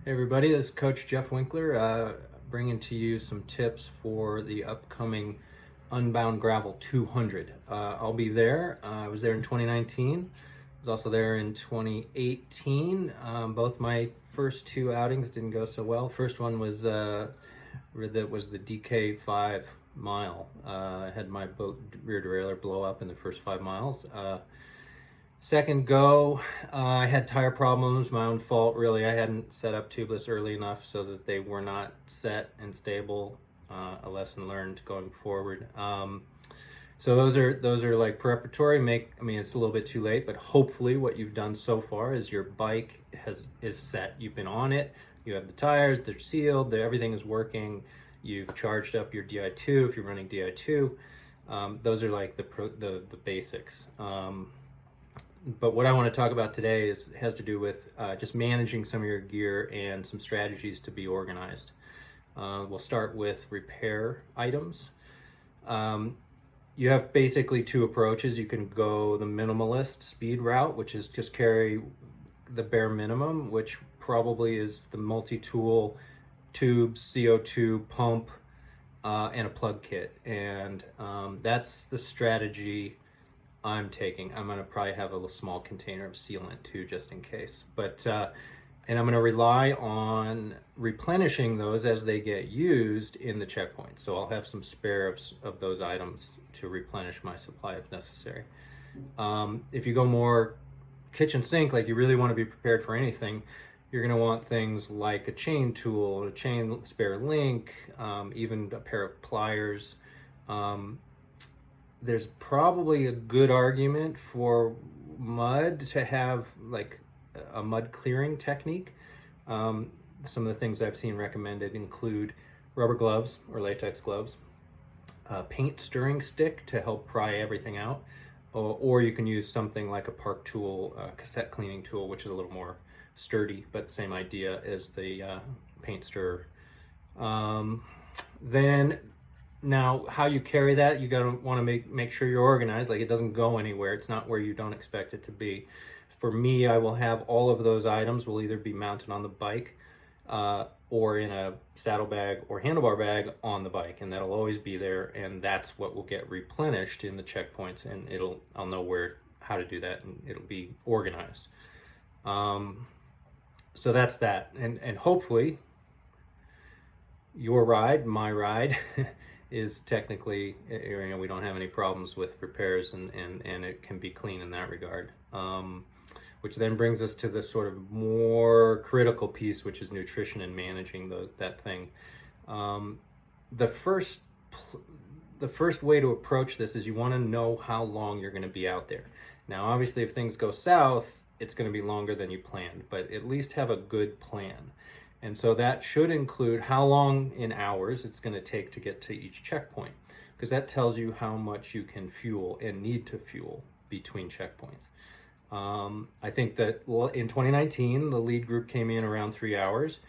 Hey everybody, this is Coach Jeff Winkler, bringing to you some tips for the upcoming Unbound Gravel 200. I'll be there. I was there in 2019. I was also there in 2018. Both my first two outings didn't go so well. First one was the DK 5 mile. I had my boat rear derailleur blow up in the first 5 miles. Second go, I had tire problems, my own fault really. I hadn't set up tubeless early enough so that they were not set and stable. A lesson learned going forward. So those are like preparatory. It's a little bit too late, but hopefully what you've done so far is your bike is set. You've been on it. You have the tires. They're sealed. Everything is working. You've charged up your Di2 if you're running Di2. Those are like the basics. But what I want to talk about today has to do with just managing some of your gear and some strategies to be organized. We'll start with repair items. You have basically two approaches. You can go the minimalist speed route, which is just carry the bare minimum, which probably is the multi-tool, tubes, CO2 pump, and a plug kit. And that's the strategy I'm taking. I'm going to probably have a little small container of sealant too, just in case. And I'm going to rely on replenishing those as they get used in the checkpoint. So I'll have some spare of those items to replenish my supply if necessary. If you go more kitchen sink, like you really want to be prepared for anything, you're going to want things like a chain tool, a chain spare link, even a pair of pliers. There's probably a good argument for mud to have like a mud clearing technique. Some of the things I've seen recommended include rubber gloves or latex gloves, paint stirring stick to help pry everything out, or you can use something like a Park tool, cassette cleaning tool, which is a little more sturdy, but same idea as the paint stirrer. Then now, how you carry that, you gotta want to make sure you're organized. Like it doesn't go anywhere. It's not where you don't expect it to be. For me, I will have all of those items will either be mounted on the bike, or in a saddlebag or handlebar bag on the bike, and that'll always be there. And that's what will get replenished in the checkpoints, and I'll know how to do that, and it'll be organized. So that's that, and hopefully your ride, my ride. Is technically, we don't have any problems with repairs, and it can be clean in that regard. Which then brings us to the sort of more critical piece, which is nutrition and managing that thing. The first way to approach this is you want to know how long you're going to be out there. Now, obviously, if things go south, it's going to be longer than you planned, but at least have a good plan. And so that should include how long in hours it's going to take to get to each checkpoint, because that tells you how much you can fuel and need to fuel between checkpoints. I think that in 2019, the lead group came in around 3 hours.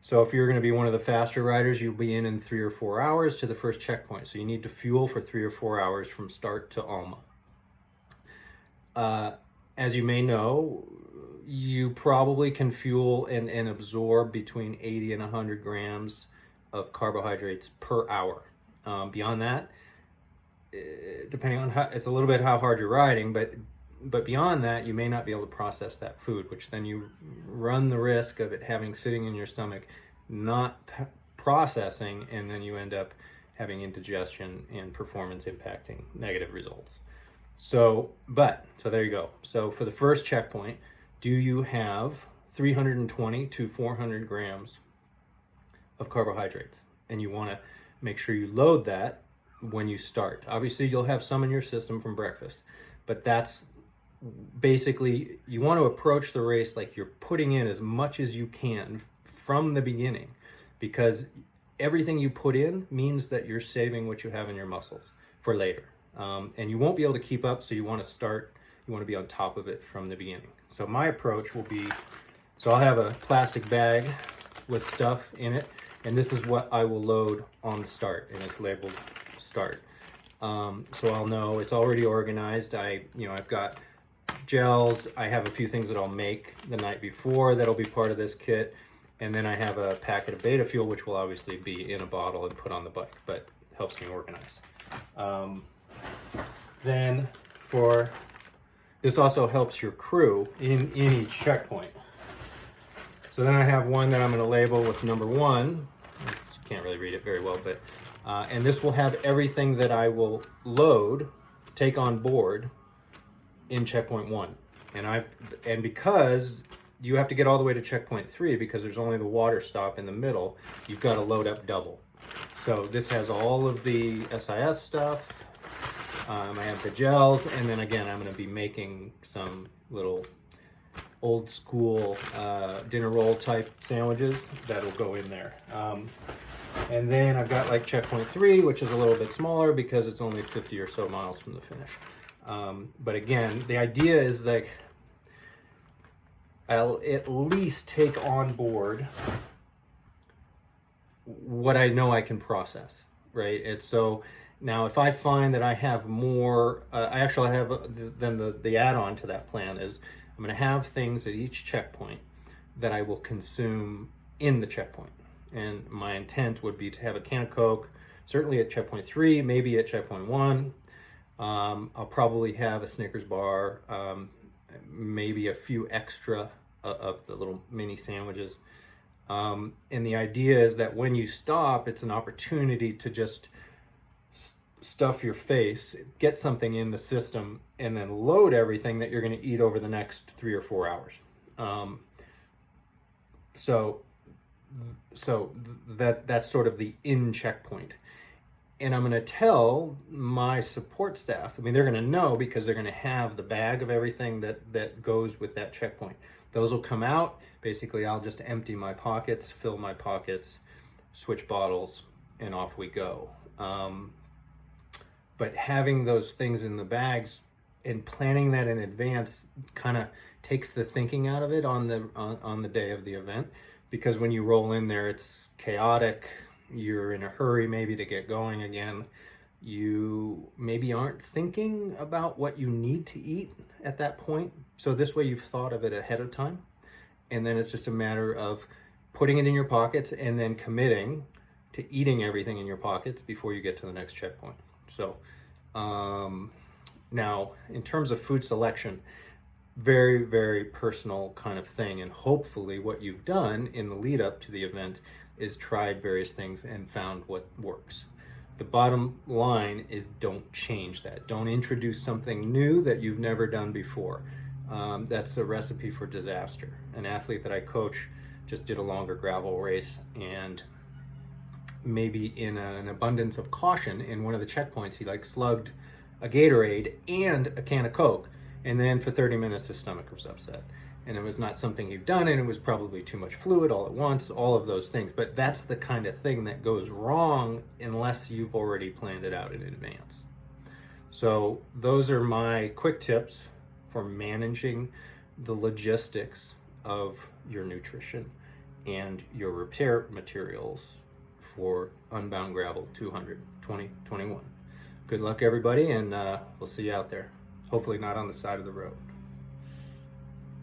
So if you're going to be one of the faster riders, you'll be in 3 or 4 hours to the first checkpoint. So you need to fuel for 3 or 4 hours from start to Alma. As you may know, you probably can fuel and absorb between 80 and 100 grams of carbohydrates per hour. Beyond that, depending on it's a little bit how hard you're riding, but beyond that, you may not be able to process that food, which then you run the risk of it having sitting in your stomach, not processing, and then you end up having indigestion and performance impacting negative results. So there you go. So for the first checkpoint, do you have 320 to 400 grams of carbohydrates? And you want to make sure you load that when you start. Obviously, you'll have some in your system from breakfast, but that's basically, you want to approach the race like you're putting in as much as you can from the beginning, because everything you put in means that you're saving what you have in your muscles for later. And you won't be able to keep up, so you want to be on top of it from the beginning. So my approach will be, I'll have a plastic bag with stuff in it, and this is what I will load on the start, and it's labeled start. So I'll know it's already organized. I've got gels. I have a few things that I'll make the night before that'll be part of this kit. And then I have a packet of beta fuel, which will obviously be in a bottle and put on the bike, but helps me organize. Then this also helps your crew in each checkpoint. So then I have one that I'm going to label with number 1. You can't really read it very well, but and this will have everything that I will take on board in checkpoint 1. And because you have to get all the way to checkpoint 3 because there's only the water stop in the middle, you've got to load up double. So this has all of the SIS stuff. I have the gels, and then again, I'm going to be making some little old school dinner roll type sandwiches that'll go in there. And then I've got like checkpoint 3, which is a little bit smaller because it's only 50 or so miles from the finish. But again, the idea is like I'll at least take on board what I know I can process, right? It's so now if I find that I have more, I actually have then the add-on to that plan is I'm going to have things at each checkpoint that I will consume in the checkpoint. And my intent would be to have a can of Coke, certainly at checkpoint 3, maybe at checkpoint 1. I'll probably have a Snickers bar, maybe a few extra of the little mini sandwiches. And the idea is that when you stop, it's an opportunity to just stuff your face, get something in the system, and then load everything that you're going to eat over the next 3 or 4 hours. So that's sort of the in checkpoint. And I'm going to tell my support staff, I mean, they're going to know because they're going to have the bag of everything that goes with that checkpoint. Those will come out. Basically, I'll just empty my pockets, fill my pockets, switch bottles, and off we go. But having those things in the bags and planning that in advance kind of takes the thinking out of it on the day of the event, because when you roll in there, it's chaotic. You're in a hurry maybe to get going again. You maybe aren't thinking about what you need to eat at that point. So this way you've thought of it ahead of time. And then it's just a matter of putting it in your pockets and then committing to eating everything in your pockets before you get to the next checkpoint. So now in terms of food selection, very, very personal kind of thing. And hopefully what you've done in the lead up to the event is tried various things and found what works. The bottom line is don't change that. Don't introduce something new that you've never done before. That's a recipe for disaster. An athlete that I coach just did a longer gravel race, and maybe in an abundance of caution in one of the checkpoints, he like slugged a Gatorade and a can of Coke. And then for 30 minutes, his stomach was upset. And it was not something he'd done, and it was probably too much fluid all at once, all of those things. But that's the kind of thing that goes wrong unless you've already planned it out in advance. So those are my quick tips for managing the logistics of your nutrition and your repair materials for Unbound Gravel 200 2021. Good luck, everybody, and we'll see you out there. Hopefully not on the side of the road.